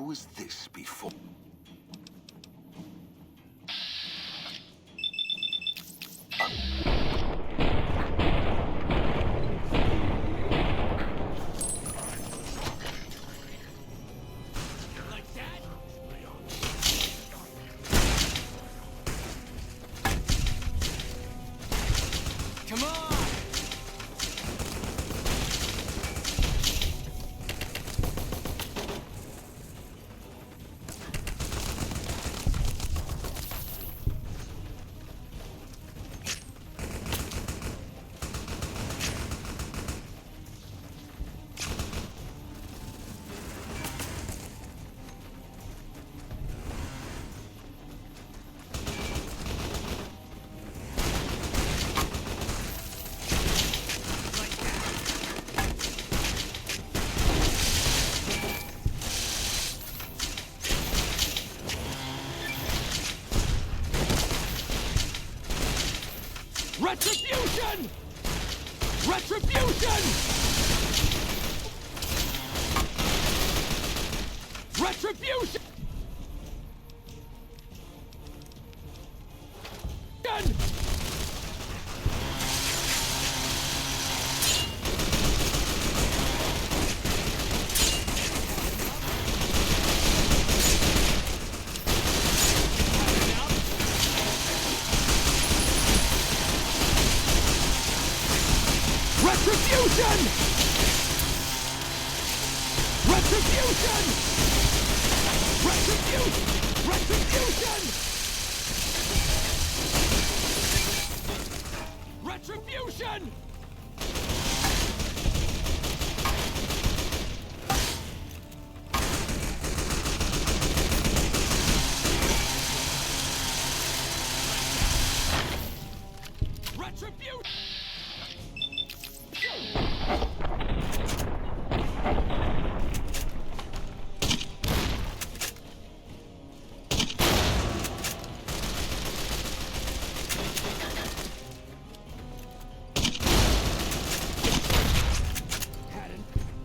who is this before? Retribution! Retribution! Retribution! Retribution! Retribution! Retribution! Retribution! Retribution! Retribution!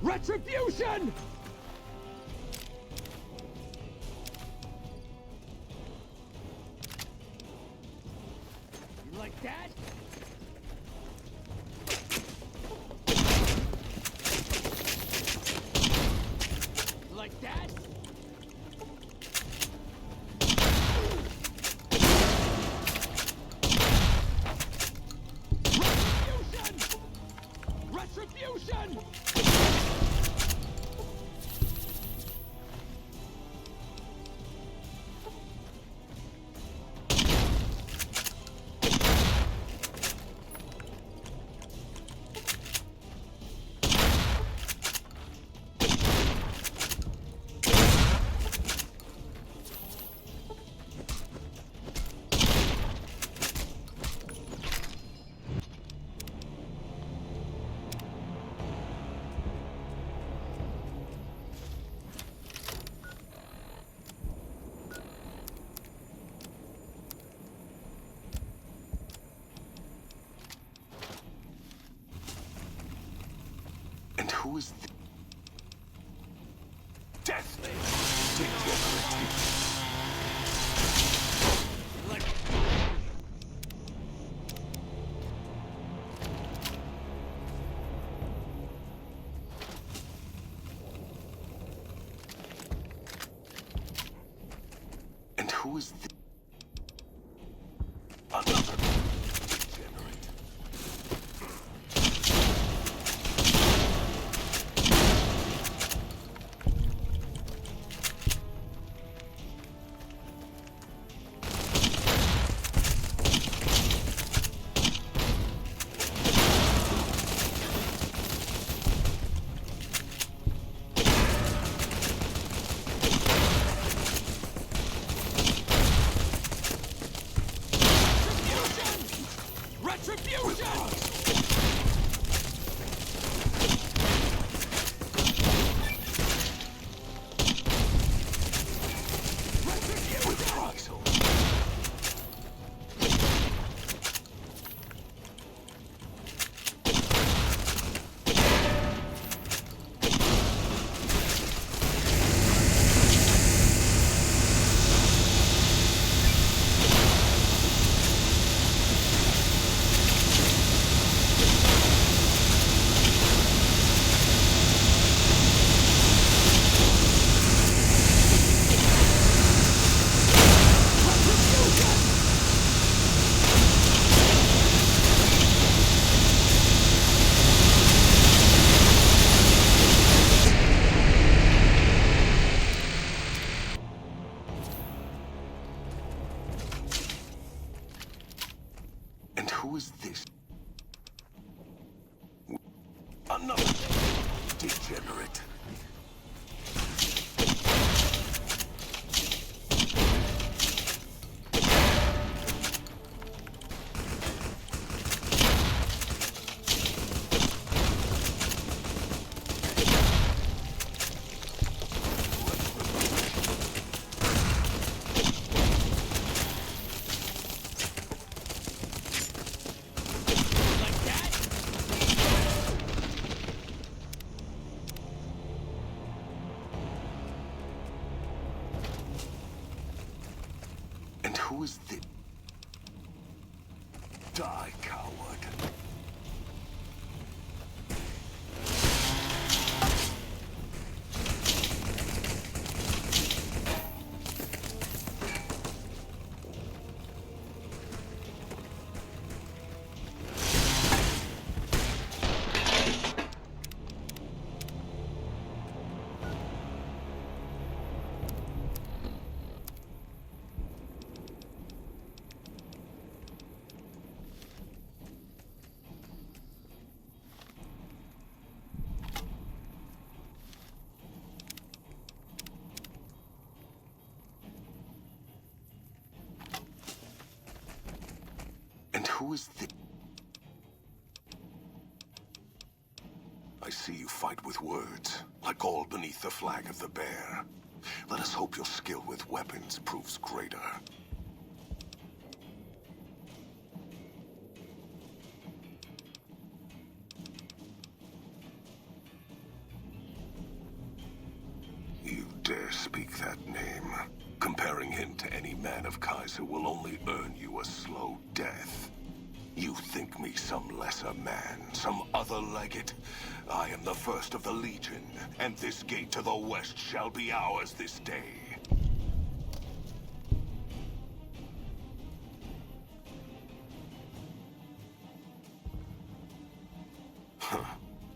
Retribution! You like that? Like that? Retribution! Retribution! And who is this? Deathly! Degenerate! And who is this? Another degenerate. And who is this? Another degenerate. Who is this? Die, coward. Who is this? I see you fight with words, like all beneath the flag of the bear. Let us hope your skill with weapons proves greater. You dare speak that name? Comparing him to any man of Kaiser will only earn you a slow death. You think me some lesser man, some other legate? I am the first of the Legion, and this gate to the west shall be ours this day.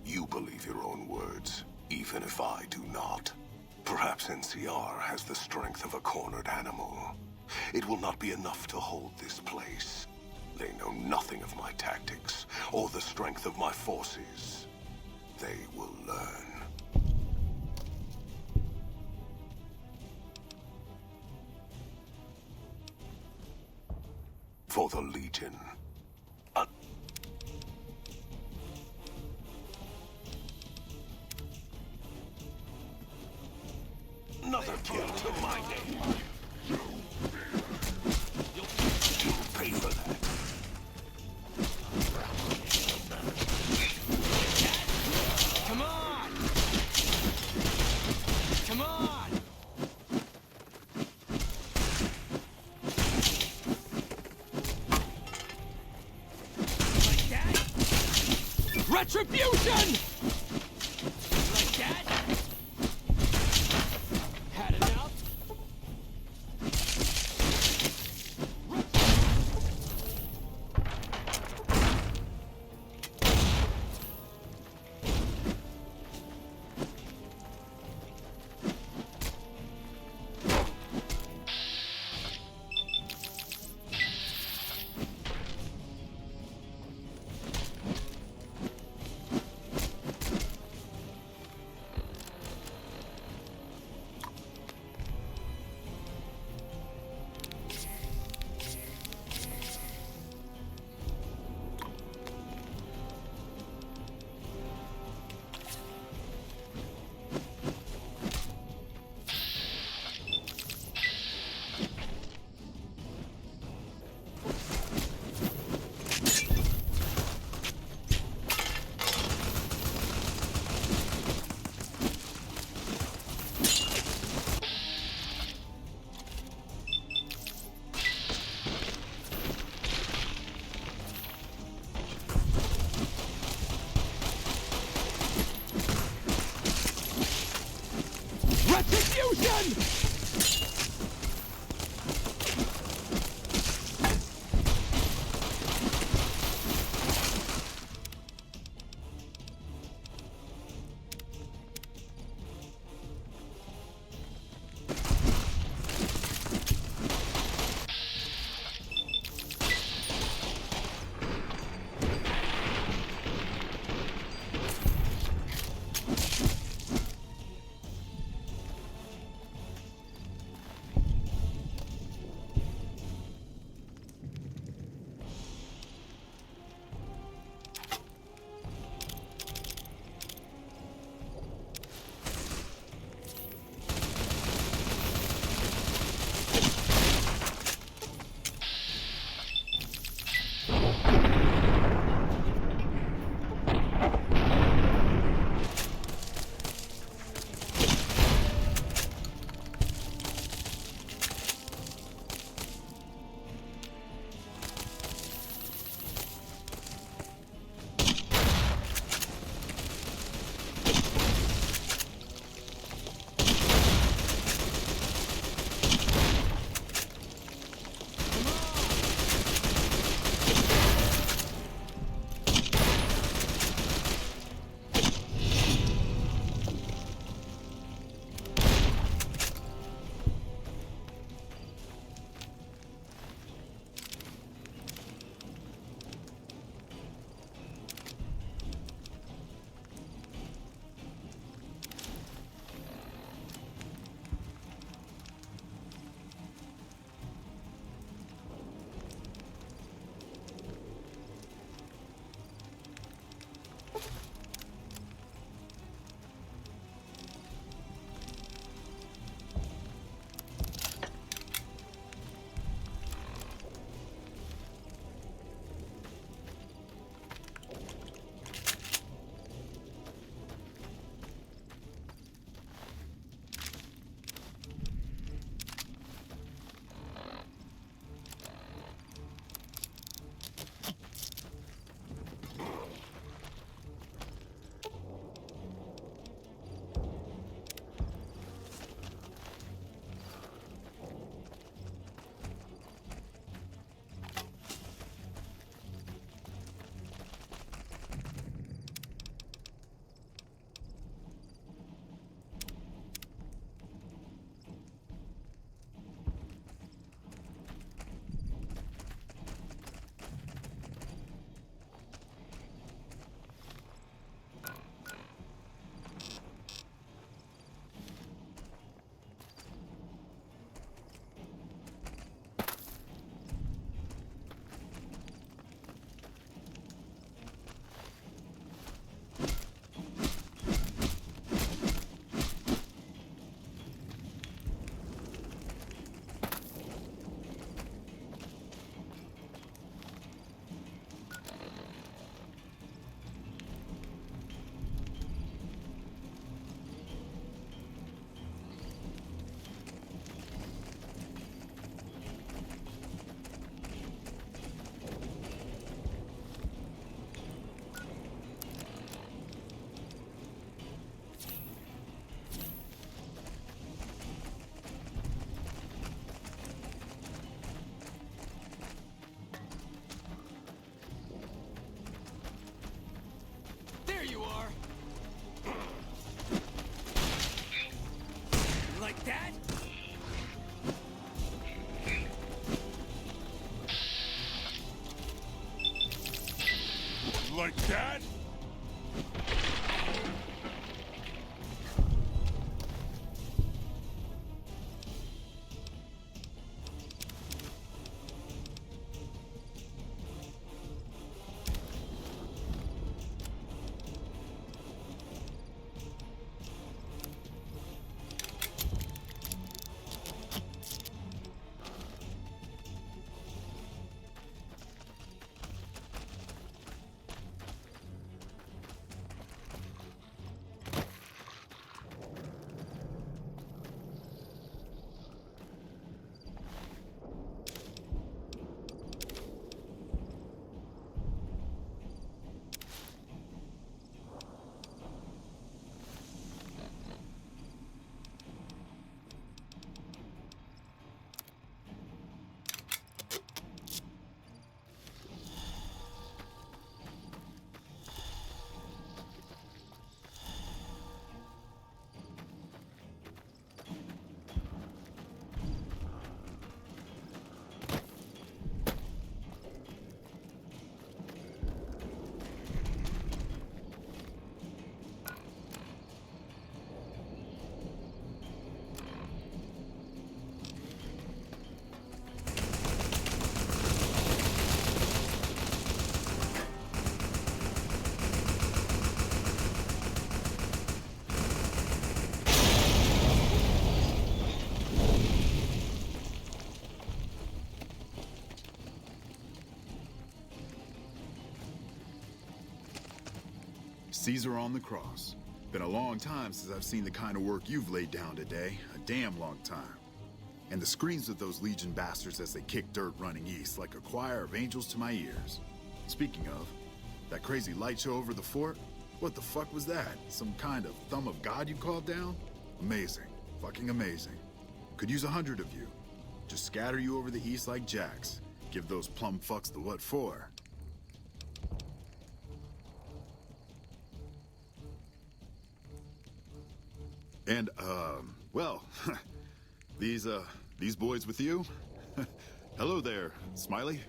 You believe your own words, even if I do not. Perhaps NCR has the strength of a cornered animal. It will not be enough to hold this place. They know nothing of my tactics, or the strength of my forces. They will learn. For the Legion. Another kill to my name. You'll pay for that. Come on! Come on! Like that? Retribution! Like that? Had enough? Retribution! Like that? Caesar on the cross. Been a long time since I've seen the kind of work you've laid down today. A damn long time. And the screams of those Legion bastards as they kick dirt running east like a choir of angels to my ears. Speaking of, that crazy light show over the fort? What the fuck was that? Some kind of thumb of God you called down? Amazing. Fucking amazing. Could use 100 of you. Just scatter you over the east like jacks. Give those plum fucks the what for. And, well, these boys with you? Hello there, Smiley.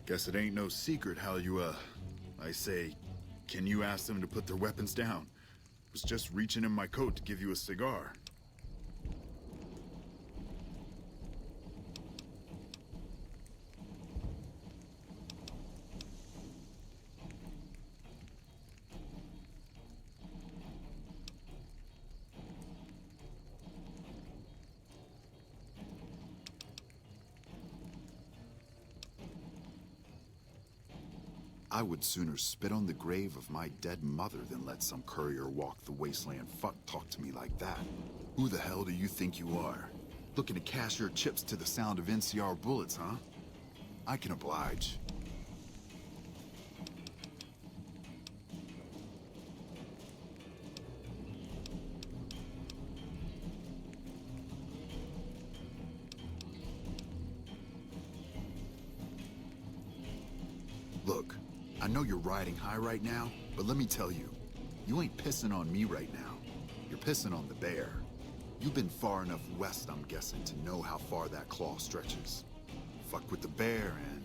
Guess it ain't no secret how you, I say, can you ask them to put their weapons down? Was just reaching in my coat to give you a cigar. I would sooner spit on the grave of my dead mother than let some courier walk the wasteland fuck talk to me like that. Who the hell do you think you are? Looking to cash your chips to the sound of NCR bullets, huh? I can oblige. Look. I know you're riding high right now, but let me tell you, you ain't pissing on me right now. You're pissing on the bear. You've been far enough west, I'm guessing, to know how far that claw stretches. Fuck with the bear and...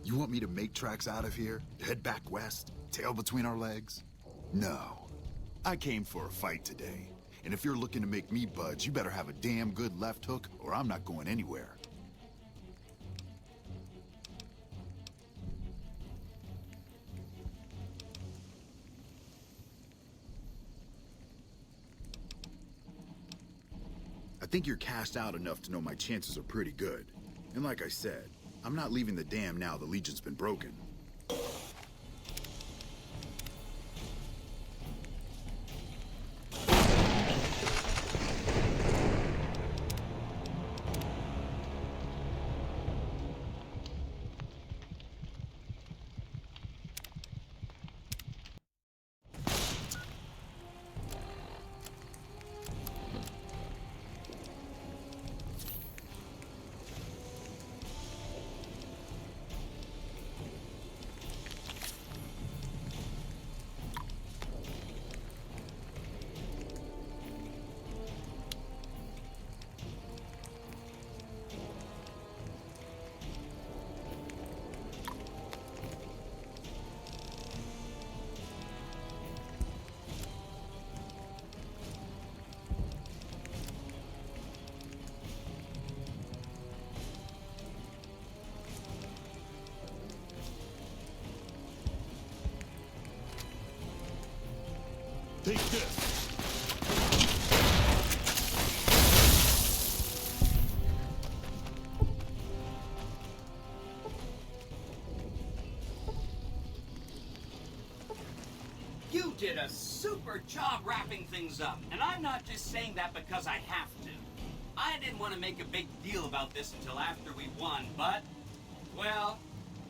You want me to make tracks out of here? Head back west? Tail between our legs? No. I came for a fight today. And if you're looking to make me budge, you better have a damn good left hook, or I'm not going anywhere. I think you're cashed out enough to know my chances are pretty good. And like I said, I'm not leaving the dam now the Legion's been broken. Take this. You did a super job wrapping things up, and I'm not just saying that because I have to. I didn't want to make a big deal about this until after we won, but, well,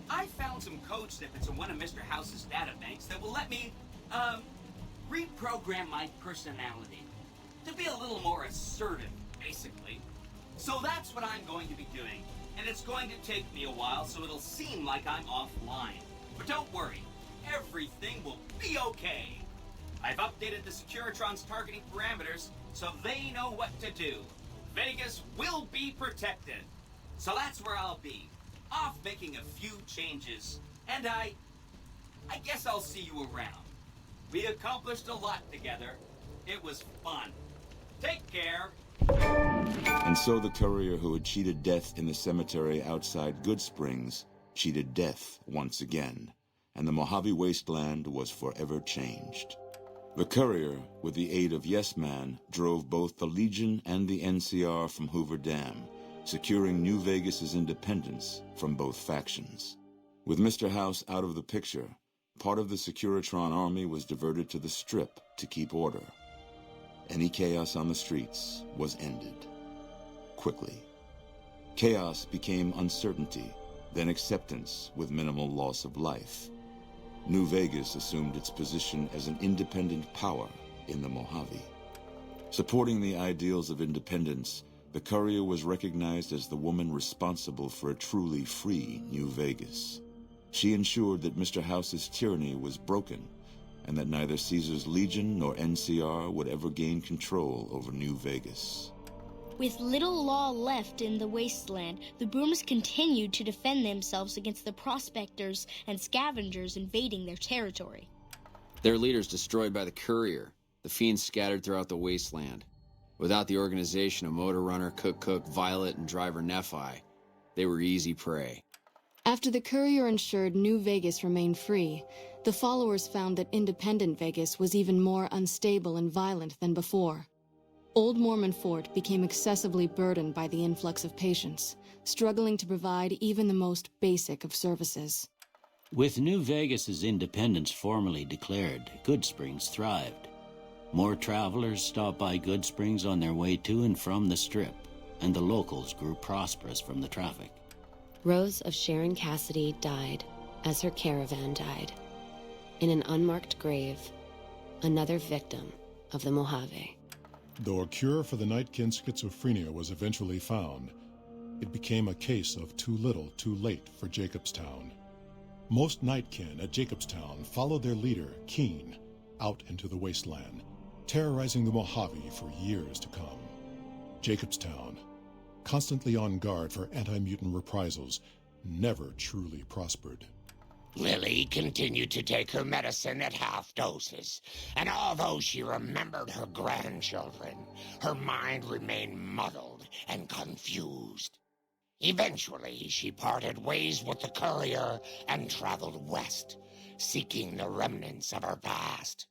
I found some code snippets in one of Mr. House's databanks that will let me, reprogram my personality to be a little more assertive, basically. So that's what I'm going to be doing, and it's going to take me a while, so it'll seem like I'm offline. But don't worry. Everything will be okay. I've updated the Securitron's targeting parameters so they know what to do. Vegas will be protected. So that's where I'll be. Off making a few changes. And I guess I'll see you around. We accomplished a lot together. It was fun. Take care. And so the courier who had cheated death in the cemetery outside Good Springs cheated death once again. And the Mojave Wasteland was forever changed. The courier, with the aid of Yes Man, drove both the Legion and the NCR from Hoover Dam, securing New Vegas's independence from both factions. With Mr. House out of the picture, part of the Securitron army was diverted to the Strip to keep order. Any chaos on the streets was ended. Quickly. Chaos became uncertainty, then acceptance with minimal loss of life. New Vegas assumed its position as an independent power in the Mojave. Supporting the ideals of independence, the courier was recognized as the woman responsible for a truly free New Vegas. She ensured that Mr. House's tyranny was broken, and that neither Caesar's Legion nor NCR would ever gain control over New Vegas. With little law left in the wasteland, the Brooms continued to defend themselves against the prospectors and scavengers invading their territory. Their leaders destroyed by the courier, the fiends scattered throughout the wasteland. Without the organization of Motor Runner, Cook, Violet, and driver Nephi, they were easy prey. After the courier ensured New Vegas remained free, the followers found that independent Vegas was even more unstable and violent than before. Old Mormon Fort became excessively burdened by the influx of patients, struggling to provide even the most basic of services. With New Vegas's independence formally declared, Good Springs thrived. More travelers stopped by Good Springs on their way to and from the Strip, and the locals grew prosperous from the traffic. Rose of Sharon Cassidy died as her caravan died. In an unmarked grave, another victim of the Mojave. Though a cure for the Nightkin schizophrenia was eventually found, it became a case of too little, too late for Jacobstown. Most Nightkin at Jacobstown followed their leader, Keen, out into the wasteland, terrorizing the Mojave for years to come. Jacobstown, constantly on guard for anti-mutant reprisals, never truly prospered. Lily continued to take her medicine at half doses, and although she remembered her grandchildren, her mind remained muddled and confused. Eventually, she parted ways with the courier and traveled west, seeking the remnants of her past.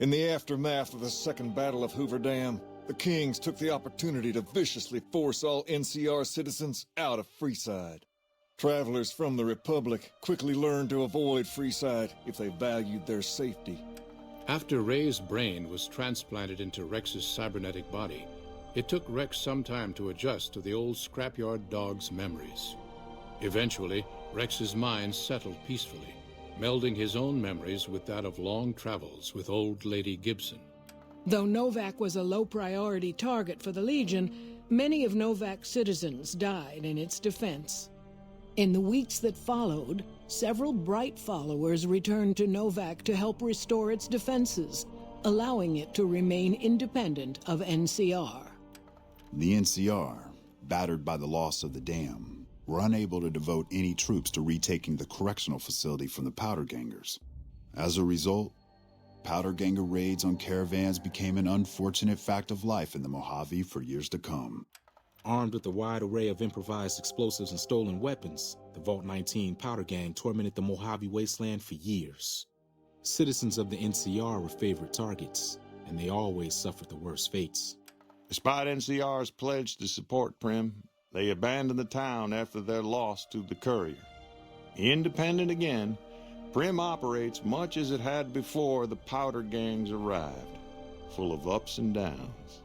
In the aftermath of the Second Battle of Hoover Dam, the Kings took the opportunity to viciously force all NCR citizens out of Freeside. Travelers from the Republic quickly learned to avoid Freeside if they valued their safety. After Ray's brain was transplanted into Rex's cybernetic body, it took Rex some time to adjust to the old scrapyard dog's memories. Eventually, Rex's mind settled peacefully, melding his own memories with that of long travels with old Lady Gibson. Though Novak was a low-priority target for the Legion, many of Novak's citizens died in its defense. In the weeks that followed, several bright followers returned to Novak to help restore its defenses, allowing it to remain independent of NCR. The NCR, battered by the loss of the dam, were unable to devote any troops to retaking the correctional facility from the Powder Gangers. As a result, Powder Ganger raids on caravans became an unfortunate fact of life in the Mojave for years to come. Armed with a wide array of improvised explosives and stolen weapons, the Vault 19 Powder Gang tormented the Mojave Wasteland for years. Citizens of the NCR were favorite targets, and they always suffered the worst fates. Despite NCR's pledge to support Prim, they abandoned the town after their loss to the Courier. Independent again, Prim operates much as it had before the powder gangs arrived, full of ups and downs.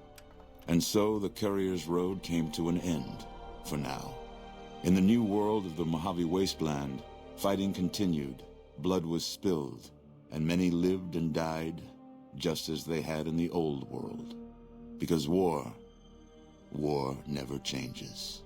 And so the Courier's road came to an end, for now. In the new world of the Mojave Wasteland, fighting continued, blood was spilled, and many lived and died just as they had in the old world. Because war never changes.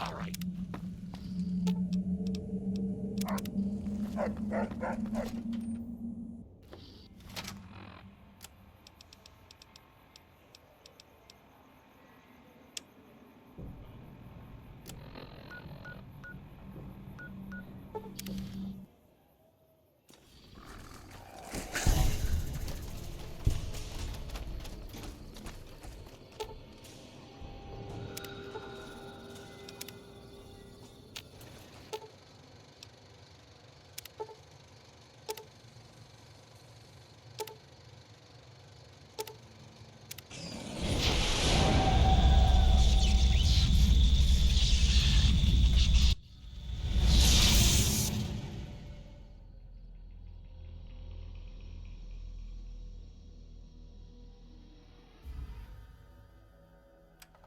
All right.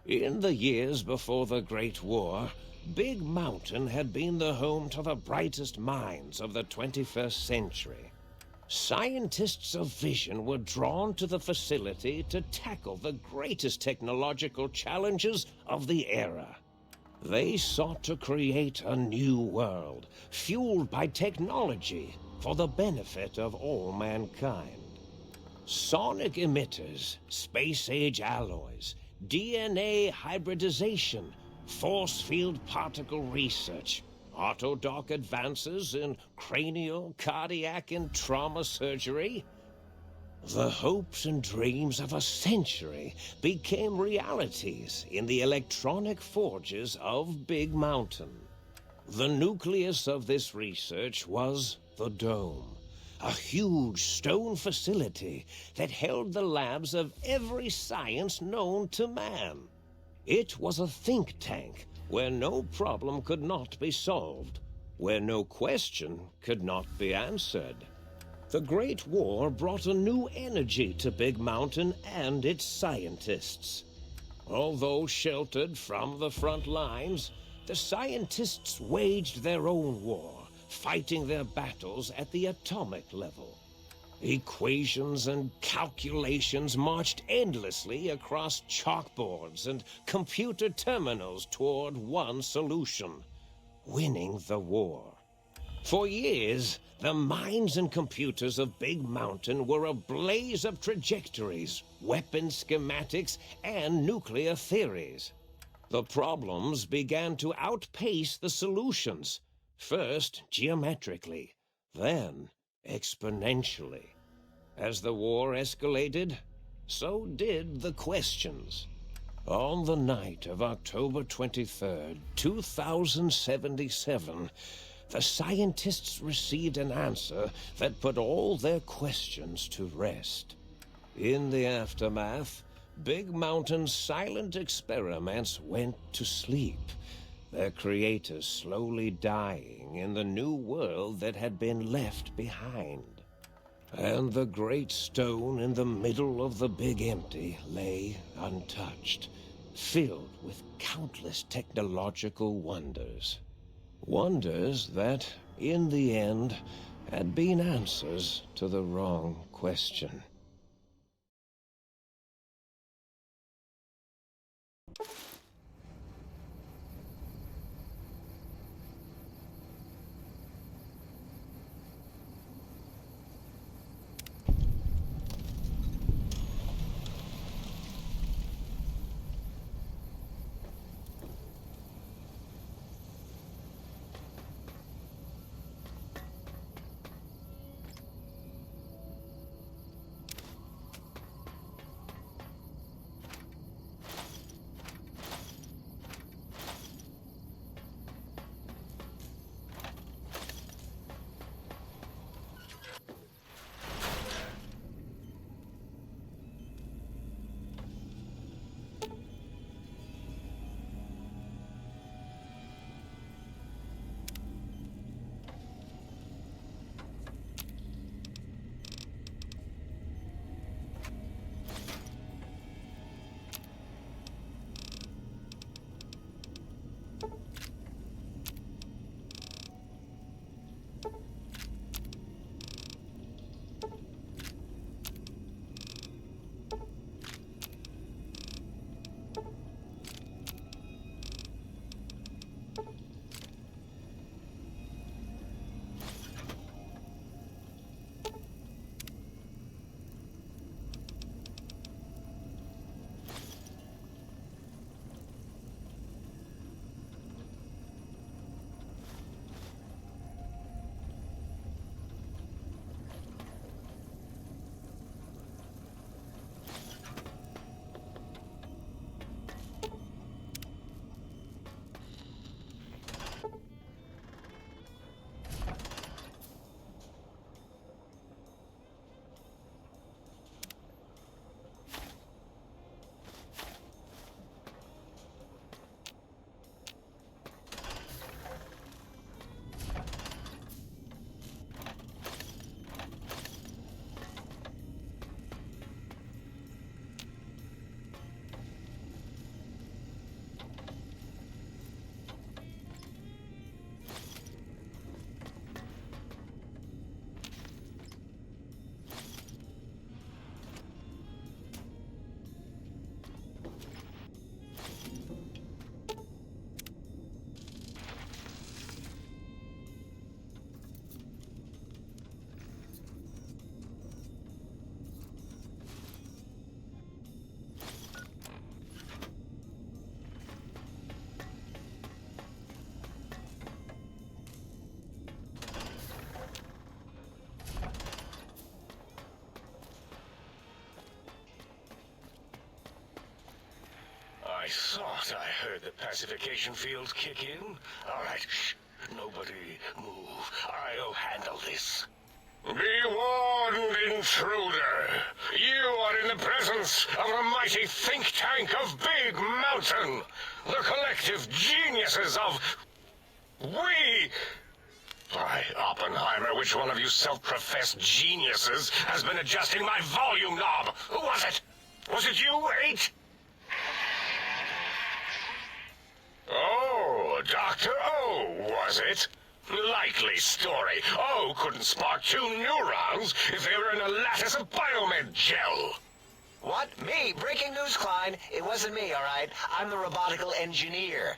In the years before the Great War, Big Mountain had been the home to the brightest minds of the 21st century. Scientists of vision were drawn to the facility to tackle the greatest technological challenges of the era. They sought to create a new world, fueled by technology for the benefit of all mankind. Sonic emitters, space-age alloys, DNA hybridization, force field particle research, autodoc advances in cranial, cardiac, and trauma surgery. The hopes and dreams of a century became realities in the electronic forges of Big Mountain. The nucleus of this research was the Dome, a huge stone facility that held the labs of every science known to man. It was a think tank where no problem could not be solved, where no question could not be answered. The Great War brought a new energy to Big Mountain and its scientists. Although sheltered from the front lines, the scientists waged their own war, fighting their battles at the atomic level. Equations and calculations marched endlessly across chalkboards and computer terminals toward one solution: winning the war. For years, the minds and computers of Big Mountain were a blaze of trajectories, weapon schematics, and nuclear theories. The problems began to outpace the solutions, first geometrically, then exponentially. As the war escalated, so did the questions. On the night of October 23rd, 2077, the scientists received an answer that put all their questions to rest. In the aftermath, Big Mountain's silent experiments went to sleep, their creators slowly dying in the new world that had been left behind. And the great stone in the middle of the Big Empty lay untouched, filled with countless technological wonders. Wonders that, in the end, had been answers to the wrong question. thought I heard the pacification field kick in. All right, shh. Nobody move. I'll handle this. Be warned, intruder. You are in the presence of the mighty think tank of Big Mountain. The collective geniuses of... We... By Oppenheimer, which one of you self-professed geniuses has been adjusting my volume knob? Who was it? Was it you, 8? Oh, Dr. O, was it? Likely story. O couldn't spark 2 neurons if they were in a lattice of biomed gel. What? Me? Breaking news, Klein. It wasn't me, all right? I'm the robotical engineer.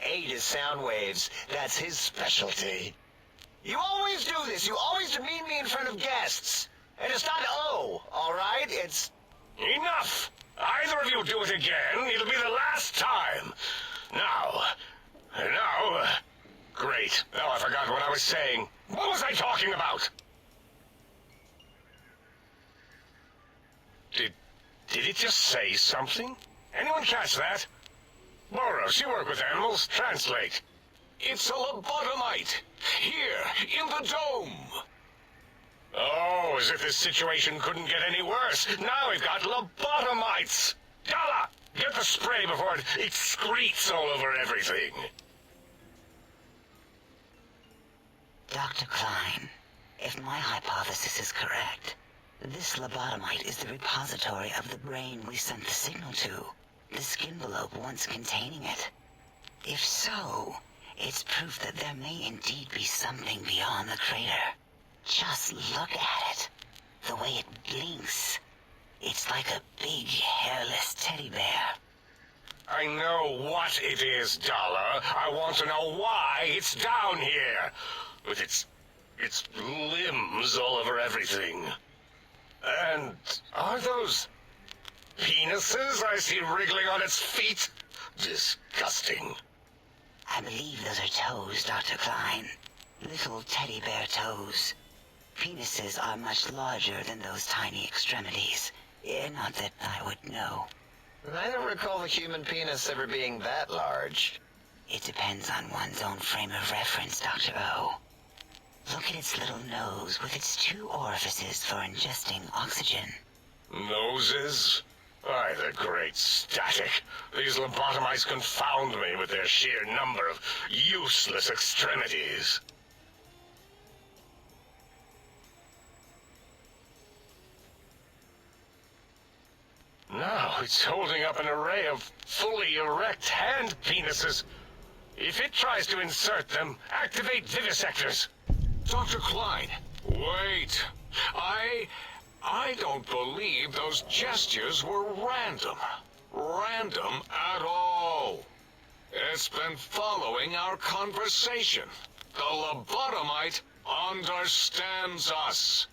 8 is sound waves. That's his specialty. You always do this. You always demean me in front of guests. And it's not O, all right? It's... Enough! Either of you do it again, it'll be the last time. Now... Great. Now I forgot what I was saying. What was I talking about? Did it just say something? Anyone catch that? Boros, you work with animals. Translate. It's a lobotomite. Here, in the dome. Oh, as if this situation couldn't get any worse. Now we've got lobotomites. Dala, get the spray before it excretes all over everything. Dr. Klein, if my hypothesis is correct, this lobotomite is the repository of the brain we sent the signal to, the skinvelope once containing it. If so, it's proof that there may indeed be something beyond the crater. Just look at it. The way it blinks. It's like a big, hairless teddy bear. I know what it is, Dollar. I want to know why it's down here. With its limbs all over everything. And are those penises I see wriggling on its feet? Disgusting. I believe those are toes, Dr. Klein. Little teddy bear toes. Penises are much larger than those tiny extremities. Not that I would know. I don't recall the human penis ever being that large. It depends on one's own frame of reference, Dr. O. Look at its little nose with its 2 orifices for ingesting oxygen. Noses? By the great static. These lobotomites confound me with their sheer number of useless extremities. Now it's holding up an array of fully erect hand penises. If it tries to insert them, activate vivisectors. Dr. Klein, wait. I don't believe those gestures were random. Random at all. It's been following our conversation. The lobotomite understands us.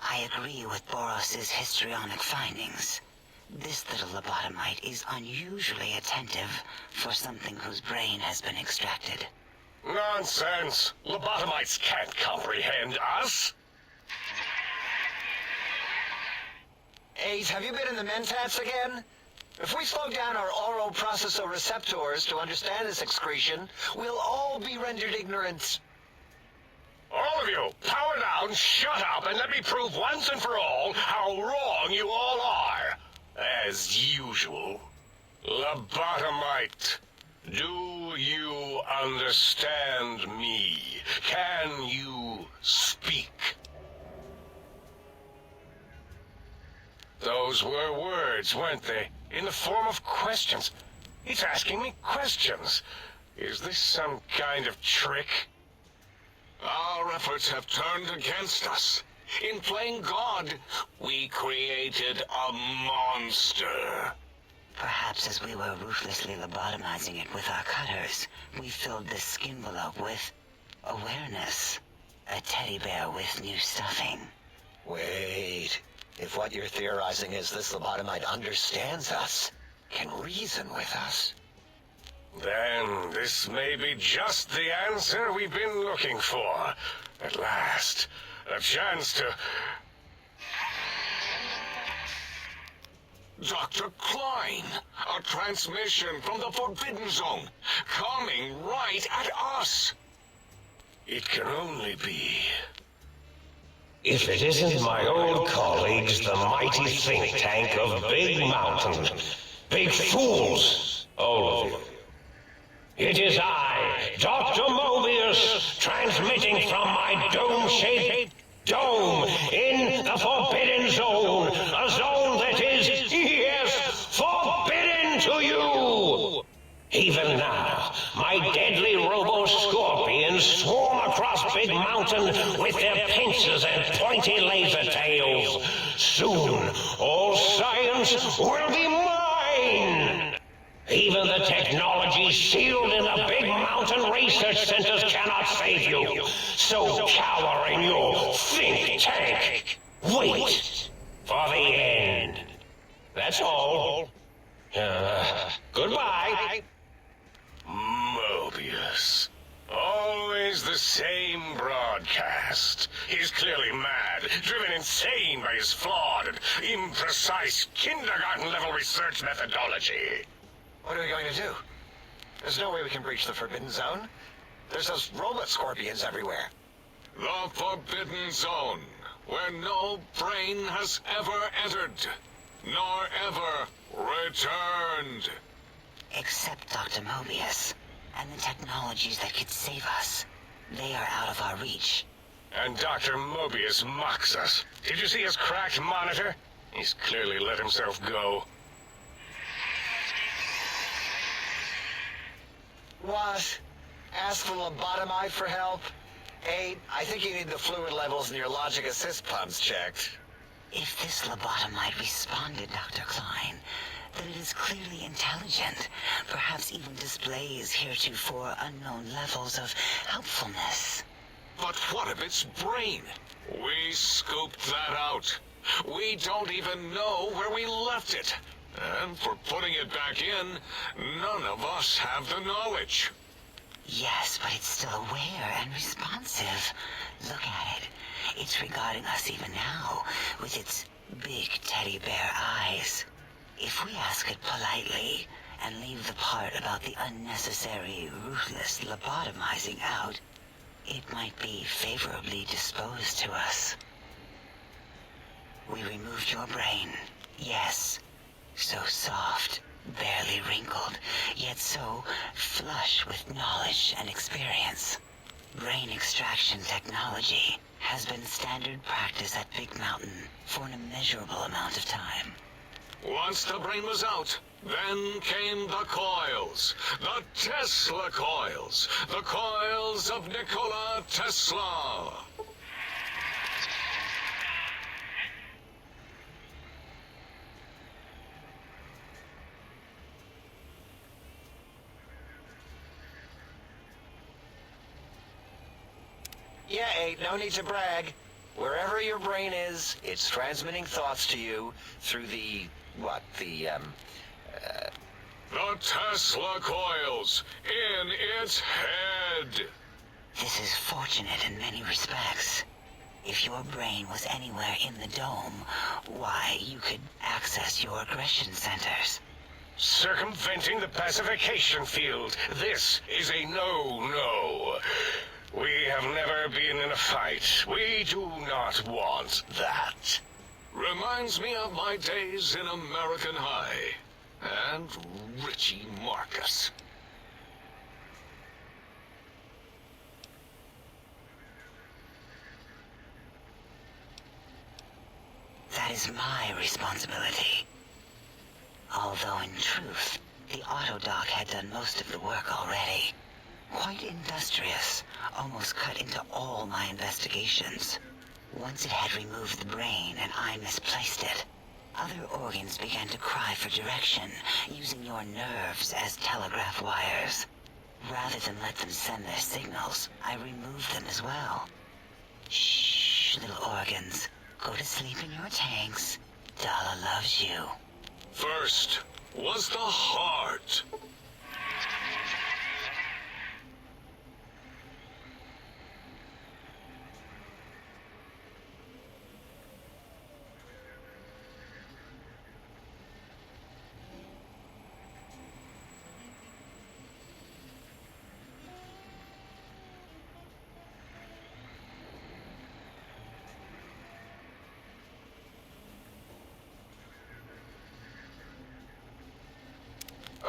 I agree with Boros's histrionic findings. This little lobotomite is unusually attentive for something whose brain has been extracted. Nonsense! Lobotomites can't comprehend us! 8, have you been in the mentats again? If we slow down our oral processoreceptors to understand this excretion, we'll all be rendered ignorant. All of you, power down, shut up, and let me prove once and for all how wrong you all are. As usual. Lobotomite, do you understand me? Can you speak? Those were words, weren't they? In the form of questions. It's asking me questions. Is this some kind of trick? Our efforts have turned against us. In playing God, we created a monster. Perhaps as we were ruthlessly lobotomizing it with our cutters, we filled the skinvelope with awareness. A teddy bear with new stuffing. Wait. If what you're theorizing is this lobotomite understands us, can reason with us, then this may be just the answer we've been looking for. At last, a chance to... Dr. Klein, a transmission from the Forbidden Zone, coming right at us. It can only be... If it isn't my old colleagues, the mighty think tank of Big Mountain. Big fools, all of you. It is I, Dr. Mobius, transmitting from my dome-shaped dome in the Forbidden Zone. A zone that is, yes, forbidden to you! Even now, my deadly robo-scorpions swarm across Big Mountain with their pincers and pointy laser tails. Soon, all science will be mine! Even the technology sealed in the Big Mountain research centers cannot save you. So cower in your think tank. Wait for the end. That's all. Goodbye. Mobius. Always the same broadcast. He's clearly mad, driven insane by his flawed and imprecise kindergarten-level research methodology. What are we going to do? There's no way we can breach the Forbidden Zone. There's those robot scorpions everywhere. The Forbidden Zone, where no brain has ever entered, nor ever returned. Except Dr. Mobius, and the technologies that could save us. They are out of our reach. And Dr. Mobius mocks us. Did you see his cracked monitor? He's clearly let himself go. What? Ask the lobotomite for help? 8, I think you need the fluid levels in your logic assist pumps checked. If this lobotomite responded, Dr. Klein, then it is clearly intelligent, perhaps even displays heretofore unknown levels of helpfulness. But what of its brain? We scooped that out. We don't even know where we left it. And for putting it back in, none of us have the knowledge. Yes, but it's still aware and responsive. Look at it. It's regarding us even now, with its big teddy bear eyes. If we ask it politely, and leave the part about the unnecessary, ruthless lobotomizing out, it might be favorably disposed to us. We removed your brain, yes. So soft, barely wrinkled, yet so flush with knowledge and experience. Brain extraction technology has been standard practice at Big Mountain for an immeasurable amount of time. Once the brain was out, then came the coils. The Tesla coils. The coils of Nikola Tesla. Yeah, 8, no need to brag. Wherever your brain is, it's transmitting thoughts to you through the... The Tesla coils in its head. This is fortunate in many respects. If your brain was anywhere in the dome, why, you could access your aggression centers. Circumventing the pacification field. This is a no-no. We have never been in a fight. We do not want that. Reminds me of my days in American High. And Richie Marcus. That is my responsibility. Although in truth, the autodoc had done most of the work already. Quite industrious, almost cut into all my investigations. Once it had removed the brain and I misplaced it, other organs began to cry for direction, using your nerves as telegraph wires. Rather than let them send their signals, I removed them as well. Shh, little organs. Go to sleep in your tanks. Dala loves you. First was the heart.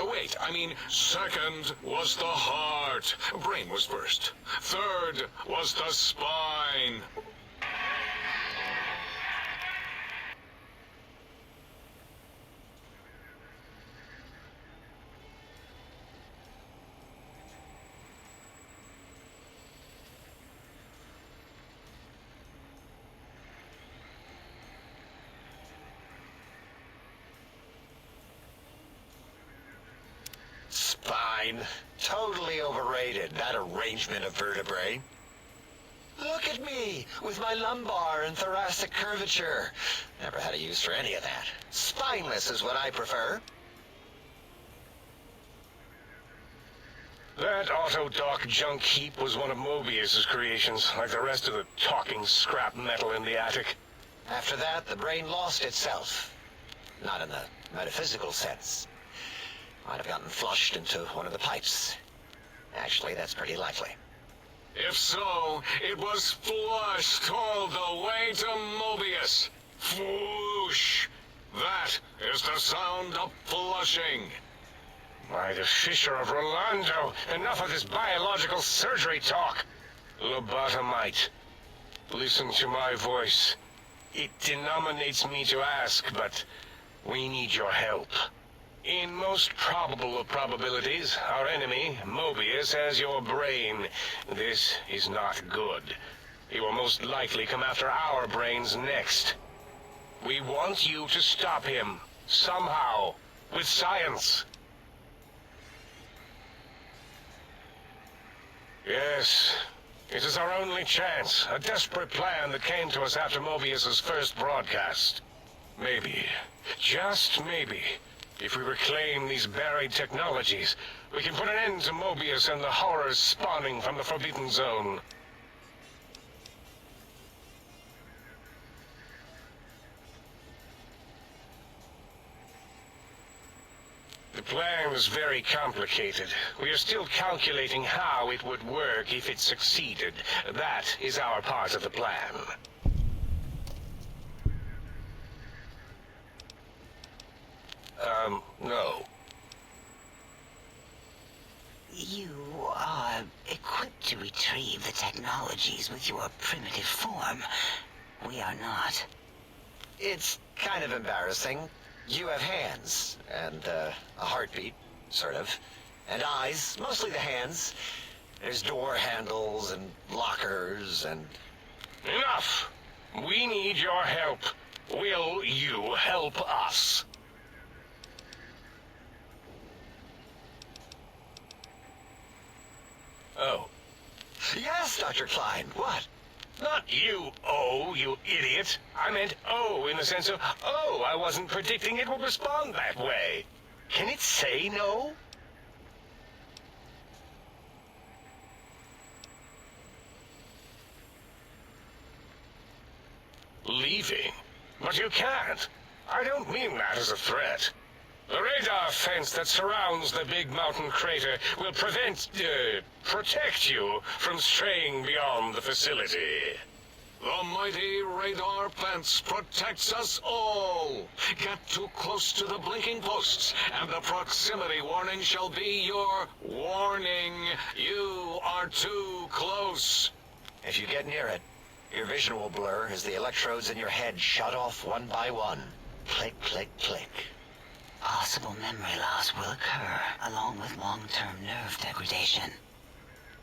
No, wait, I mean, second was the heart. Brain was first. Third was the spine. Spine. Totally overrated, that arrangement of vertebrae. Look at me, with my lumbar and thoracic curvature. Never had a use for any of that. Spineless is what I prefer. That Autodoc junk heap was one of Mobius's creations, like the rest of the talking scrap metal in the attic. After that, the brain lost itself. Not in the metaphysical sense. Might have gotten flushed into one of the pipes. Actually, that's pretty likely. If so, it was flushed all the way to Mobius. Flush. That is the sound of flushing. By the Fisher of Rolando, enough of this biological surgery talk. Lobotomite, listen to my voice. It denominates me to ask, but we need your help. In most probable of probabilities, our enemy, Mobius, has your brain. This is not good. He will most likely come after our brains next. We want you to stop him, somehow, with science. Yes, it is our only chance, a desperate plan that came to us after Mobius's first broadcast. Maybe, just maybe, if we reclaim these buried technologies, we can put an end to Mobius and the horrors spawning from the Forbidden Zone. The plan is very complicated. We are still calculating how it would work if it succeeded. That is our part of the plan. No. You are equipped to retrieve the technologies with your primitive form. We are not. It's kind of embarrassing. You have hands, and a heartbeat, sort of, and eyes, mostly the hands. There's door handles and lockers and... Enough! We need your help. Will you help us? Oh. Yes, Dr. Klein, what? Not you, oh, you idiot. I meant oh in the sense of, oh, I wasn't predicting it would respond that way. Can it say no? Leaving? But you can't. I don't mean that as a threat. The radar fence that surrounds the big mountain crater will protect you from straying beyond the facility. The mighty radar fence protects us all. Get too close to the blinking posts, and the proximity warning shall be your warning. You are too close. If you get near it, your vision will blur as the electrodes in your head shut off one by one. Click, click, click. Possible memory loss will occur, along with long-term nerve degradation.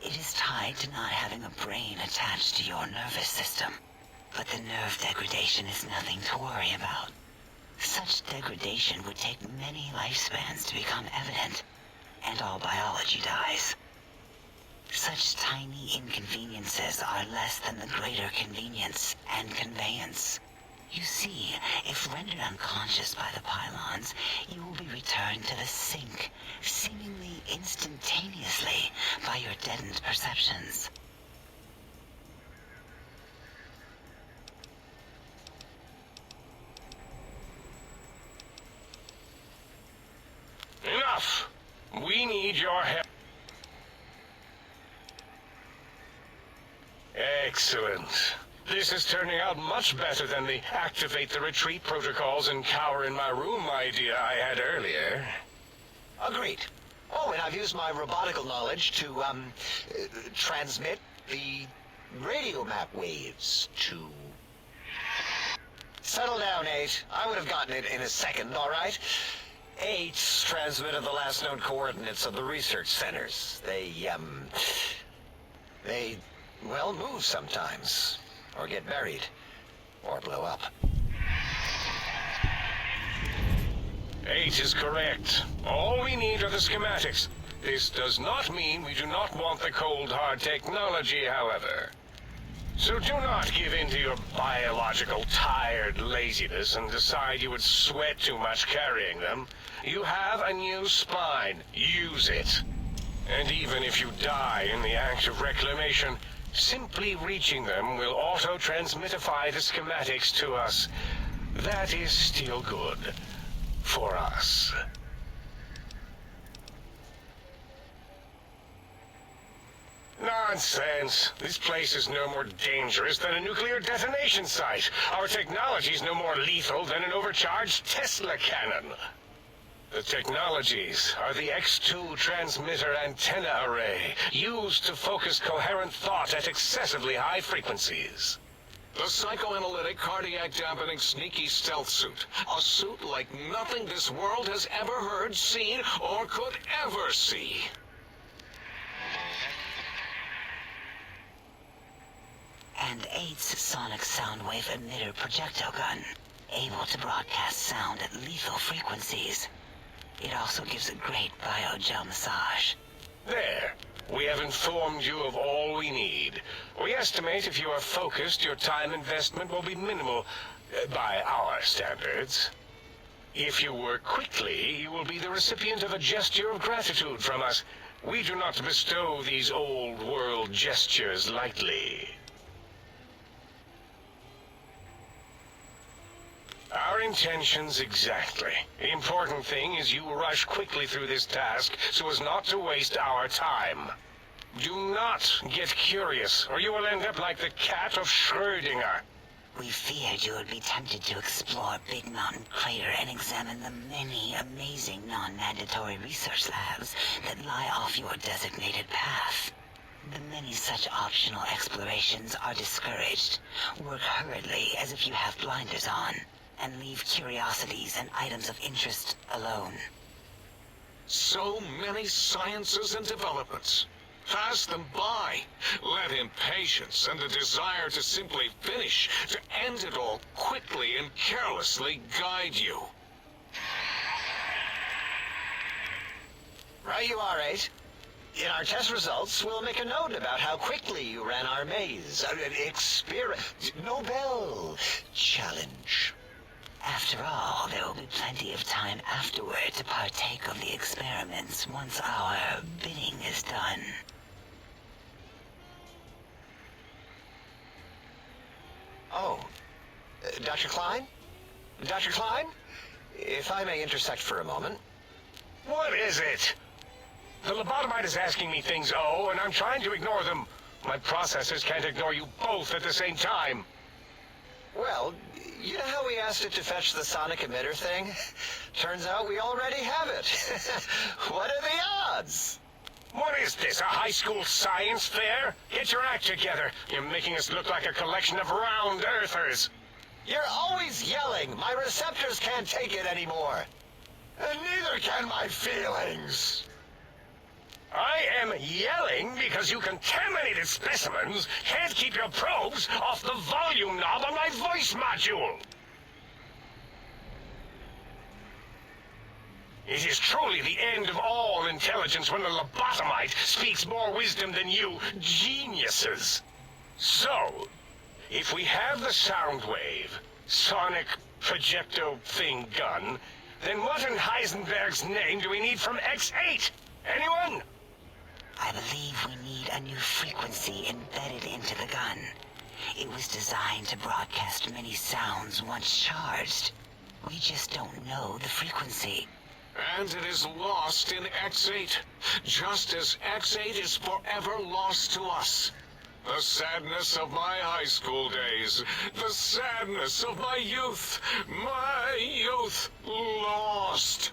It is tied to not having a brain attached to your nervous system. But the nerve degradation is nothing to worry about. Such degradation would take many lifespans to become evident, and all biology dies. Such tiny inconveniences are less than the greater convenience and conveyance. You see, if rendered unconscious by the pylons, you will be returned to the sink, seemingly instantaneously, by your deadened perceptions. Enough! We need your help. Excellent. This is turning out much better than the activate the retreat protocols and cower in my room idea I had earlier. Agreed. Oh, and I've used my robotical knowledge to, transmit the radio map waves to... Settle down, 8. I would have gotten it in a second, all right? 8's transmitted the last known coordinates of the research centers. They, well, move sometimes. Or get buried. Or blow up. 8 is correct. All we need are the schematics. This does not mean we do not want the cold, hard technology, however. So do not give in to your biological tired laziness and decide you would sweat too much carrying them. You have a new spine. Use it. And even if you die in the act of reclamation, simply reaching them will auto-transmitify the schematics to us. That is still good. For us. Nonsense. This place is no more dangerous than a nuclear detonation site. Our technology is no more lethal than an overcharged Tesla cannon. The technologies are the X2 transmitter antenna array, used to focus coherent thought at excessively high frequencies. The psychoanalytic, cardiac-dampening, sneaky stealth suit. A suit like nothing this world has ever heard, seen, or could ever see. And 8's sonic sound wave emitter projectile gun, able to broadcast sound at lethal frequencies. It also gives a great biogel massage. There. We have informed you of all we need. We estimate if you are focused, your time investment will be minimal, by our standards. If you work quickly, you will be the recipient of a gesture of gratitude from us. We do not bestow these old-world gestures lightly. Our intentions exactly. The important thing is you rush quickly through this task so as not to waste our time. Do not get curious, or you will end up like the cat of Schrödinger. We feared you would be tempted to explore Big Mountain Crater and examine the many amazing non-mandatory research labs that lie off your designated path. The many such optional explorations are discouraged. Work hurriedly as if you have blinders on, and leave curiosities and items of interest alone. So many sciences and developments. Pass them by. Let impatience and the desire to simply finish, to end it all quickly and carelessly guide you. Right you are, 8. In our test results, we'll make a note about how quickly you ran our maze. Nobel challenge. After all, there will be plenty of time afterward to partake of the experiments once our bidding is done. Oh, Dr. Klein? Dr. Klein? If I may intersect for a moment. What is it? The lobotomite is asking me things, and I'm trying to ignore them. My processors can't ignore you both at the same time. Well, you know how we asked it to fetch the sonic emitter thing? Turns out we already have it. What are the odds? What is this, a high school science fair? Get your act together. You're making us look like a collection of round earthers. You're always yelling. My receptors can't take it anymore. And neither can my feelings. I am yelling because you contaminated specimens can't keep your probes off the volume knob on my voice module. It is truly the end of all intelligence when the lobotomite speaks more wisdom than you geniuses. So, if we have the sound wave, sonic projecto thing gun, then what in Heisenberg's name do we need from X8? Anyone? I believe we need a new frequency embedded into the gun. It was designed to broadcast many sounds once charged. We just don't know the frequency. And it is lost in X8, just as X8 is forever lost to us. The sadness of my high school days, the sadness of my youth lost.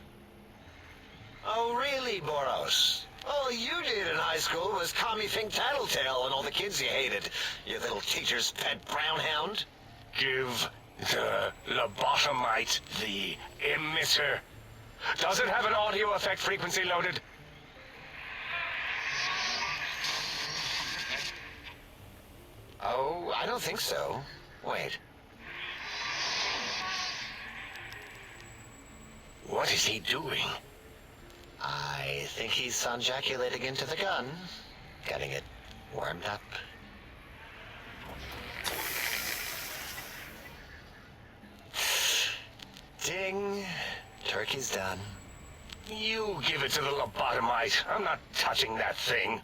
Oh, really, Boros? All you did in high school was call me Think Tattletale and all the kids you hated. You little teacher's pet brown hound. Give the lobotomite the emitter. Does it have an audio effect frequency loaded? Oh, I don't think so. Wait. What is he doing? I think he's sonjaculating into the gun. Getting it warmed up. Ding. Turkey's done. You give it to the lobotomite. I'm not touching that thing.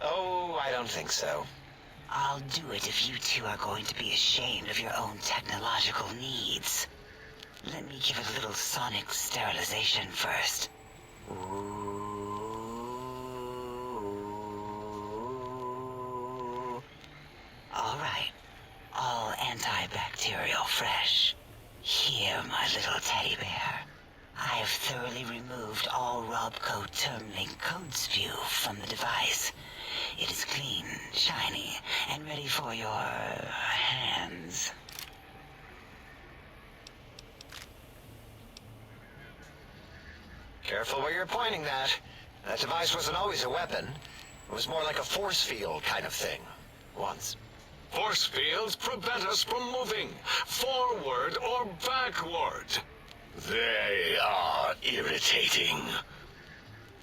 Oh, I don't think so. I'll do it if you two are going to be ashamed of your own technological needs. Let me give it a little sonic sterilization first. All right. All antibacterial fresh. Here, my little teddy bear. I have thoroughly removed all Robco termlink code spew from the device. It is clean, shiny, and ready for your hands. Careful where you're pointing that. That device wasn't always a weapon. It was more like a force field kind of thing. Once. Force fields prevent us from moving forward or backward. They are irritating.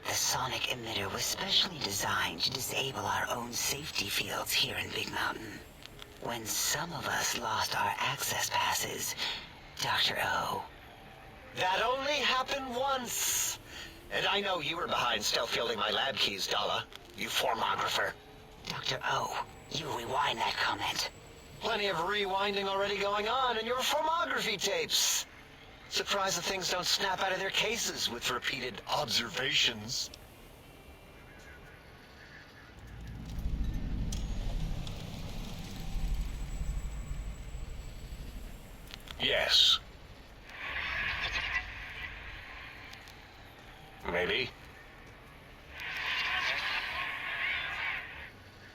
The sonic emitter was specially designed to disable our own safety fields here in Big Mountain. When some of us lost our access passes, Dr. O. That only happened once. And I know you were behind stealth fielding my lab keys, Dala. You formographer. Dr. O, you rewind that comment. Plenty of rewinding already going on in your formography tapes. Surprised that things don't snap out of their cases with repeated observations. Yes. Maybe.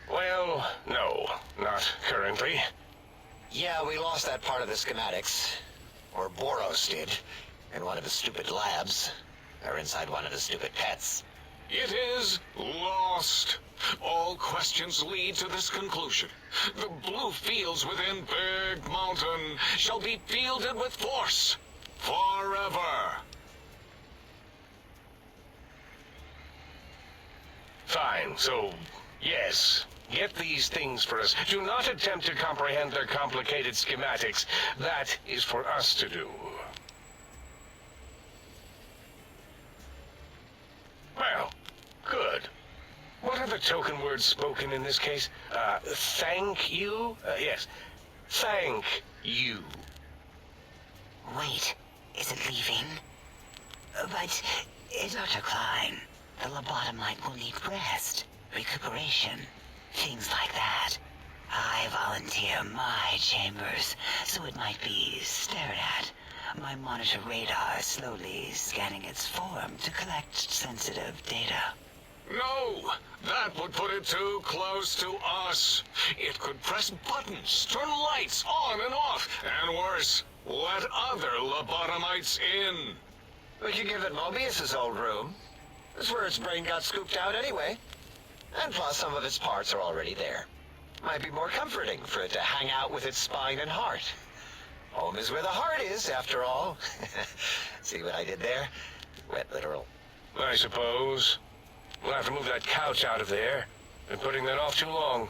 Well, no, not currently. Yeah, we lost that part of the schematics. Or Boros did, in one of his stupid labs. Or inside one of his stupid pets. It is lost. All questions lead to this conclusion. The blue fields within Big Mountain shall be fielded with force. Forever. Fine, so, yes. Get these things for us. Do not attempt to comprehend their complicated schematics. That is for us to do. Well, good. What are the token words spoken in this case? Thank you? Yes. Thank you. Wait, is it leaving? But, Dr. Klein, the lobotomite will need rest, recuperation, things like that. I volunteer my chambers, so it might be stared at. My monitor radar slowly scanning its form to collect sensitive data. No! That would put it too close to us. It could press buttons, turn lights on and off, and worse, let other lobotomites in. We could give it Mobius's old room. That's where its brain got scooped out anyway. And plus, some of its parts are already there. Might be more comforting for it to hang out with its spine and heart. Home is where the heart is, after all. See what I did there? Wet literal. I suppose. We'll have to move that couch out of there. Been putting that off too long.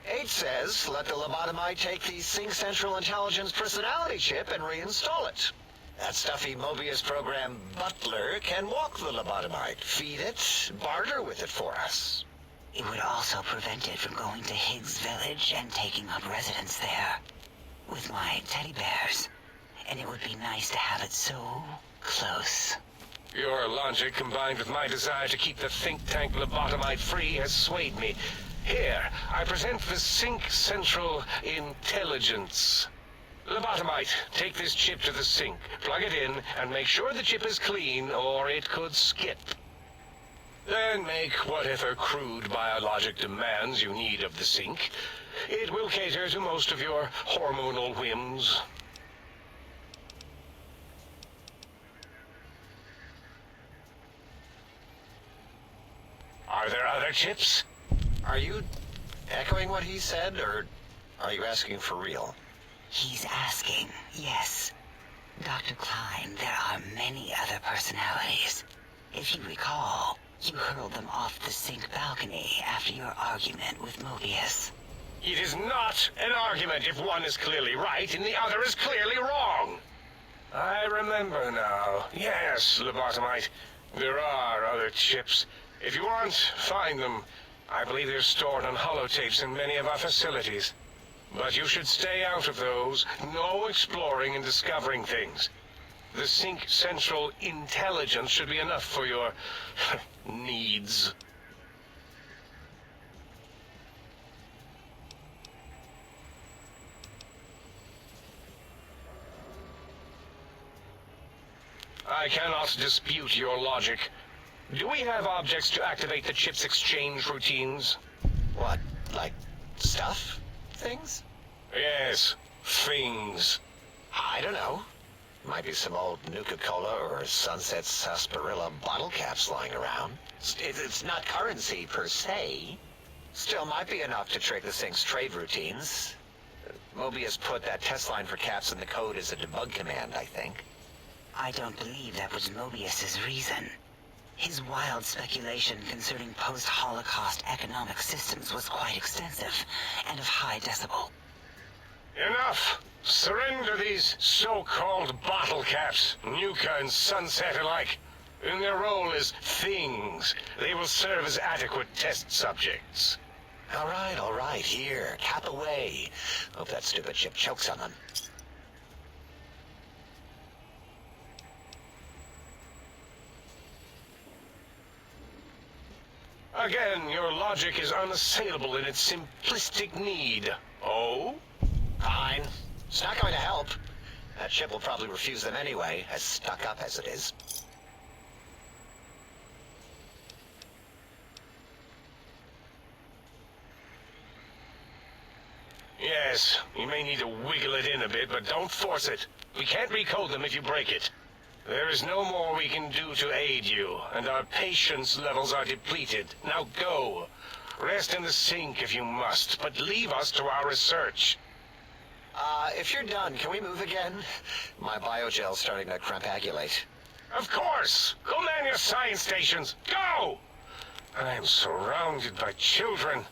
H says, let the lobotomite take the Sync Central Intelligence personality chip and reinstall it. That stuffy Mobius program Butler can walk the lobotomite, feed it, barter with it for us. It would also prevent it from going to Higgs Village and taking up residence there. With my teddy bears. And it would be nice to have it so close. Your logic, combined with my desire to keep the think tank lobotomite free, has swayed me. Here, I present the Sync Central Intelligence. Lobotomite, take this chip to the sink, plug it in, and make sure the chip is clean, or it could skip. Then make whatever crude biologic demands you need of the sink. It will cater to most of your hormonal whims. Are there other chips? Are you echoing what he said, or are you asking for real? He's asking, yes. Dr. Klein, there are many other personalities. If you recall, you hurled them off the sink balcony after your argument with Mobius. It is not an argument if one is clearly right and the other is clearly wrong. I remember now. Yes, Lobotomite. There are other chips. If you want, find them. I believe they're stored on holotapes in many of our facilities. But you should stay out of those. No exploring and discovering things. The Sync Central intelligence should be enough for your needs. I cannot dispute your logic. Do we have objects to activate the chip's exchange routines? What, like stuff? Things? Yes, things. I don't know. Might be some old Nuka-Cola or Sunset Sarsaparilla bottle caps lying around. It's not currency per se. Still might be enough to trick the Sync's trade routines. Mobius put that test line for caps in the code as a debug command, I think. I don't believe that was Mobius's reason. His wild speculation concerning post-Holocaust economic systems was quite extensive and of high decibel. Enough! Surrender these so-called bottle caps, Nuka and Sunset alike. In their role as things, they will serve as adequate test subjects. All right, here, cap away. Hope that stupid chip chokes on them. Again, your logic is unassailable in its simplistic need. Oh? Fine. It's not going to help. That chip will probably refuse them anyway, as stuck up as it is. Yes, you may need to wiggle it in a bit, but don't force it. We can't recode them if you break it. There is no more we can do to aid you, and our patience levels are depleted. Now go. Rest in the sink if you must, but leave us to our research. If you're done, can we move again? My biogel's starting to crampagulate. Of course! Go man your science stations! Go! I am surrounded by children.